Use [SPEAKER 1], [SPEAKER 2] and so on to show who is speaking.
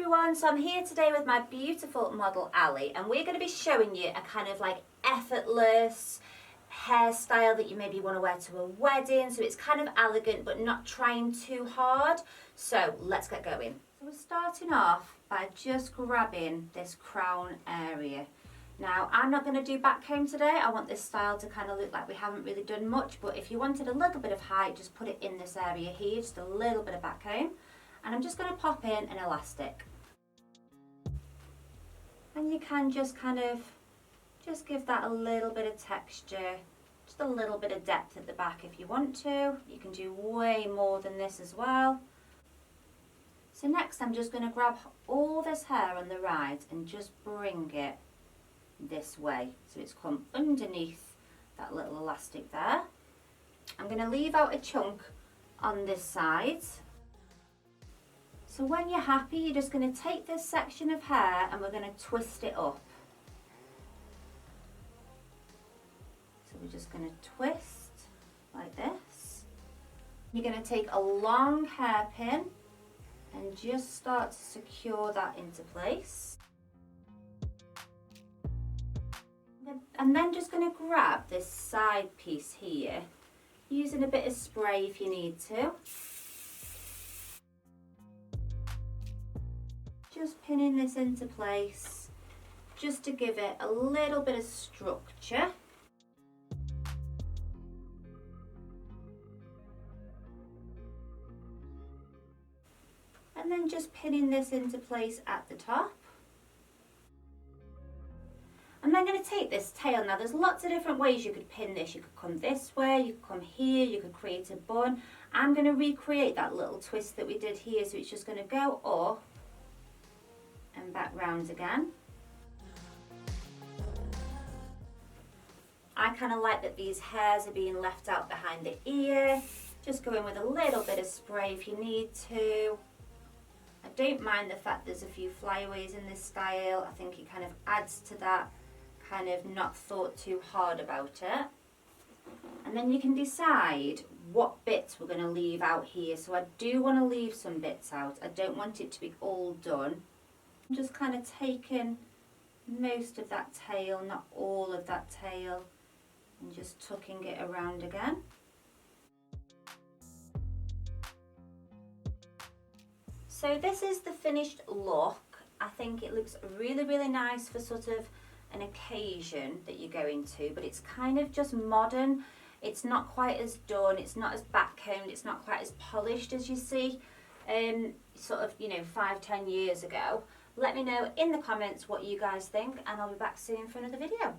[SPEAKER 1] everyone, so I'm here today with my beautiful model Ali, and we're going to be showing you a kind of like effortless hairstyle that you maybe want to wear to a wedding, so it's kind of elegant but not trying too hard. So let's get going. So we're starting off by just grabbing this crown area. Now I'm not going to do back comb today. I want this style to kind of look like we haven't really done much, but if you wanted a little bit of height, just put it in this area here, just a little bit of back comb. And I'm just going to pop in an elastic. And you can just kind of just give that a little bit of texture, just a little bit of depth at the back if you want to. You can do way more than this as well. So next I'm just going to grab all this hair on the right and just bring it this way. So it's come underneath that little elastic there. I'm going to leave out a chunk on this side. So when you're happy, you're just going to take this section of hair and we're going to twist it up. So we're just going to twist like this. You're going to take a long hairpin and just start to secure that into place. And then just going to grab this side piece here, using a bit of spray if you need to. Just pinning this into place, just to give it a little bit of structure. And then just pinning this into place at the top. I'm then going to take this tail. Now there's lots of different ways you could pin this. You could come this way, you could come here, you could create a bun. I'm going to recreate that little twist that we did here, so it's just going to go up and back round again. I kind of like that these hairs are being left out behind the ear. Just go in with a little bit of spray if you need to. I don't mind the fact there's a few flyaways in this style. I think it kind of adds to that, kind of not thought too hard about it. And then you can decide what bits we're going to leave out here. So I do want to leave some bits out. I don't want it to be all done. I'm just kind of taking most of that tail, not all of that tail, and just tucking it around again. So this is the finished look. I think it looks really, really nice for sort of an occasion that you're going to, but it's kind of just modern. It's not quite as done, it's not as back-combed, it's not quite as polished as you see sort of, 5-10 years ago. Let me know in the comments what you guys think, and I'll be back soon for another video.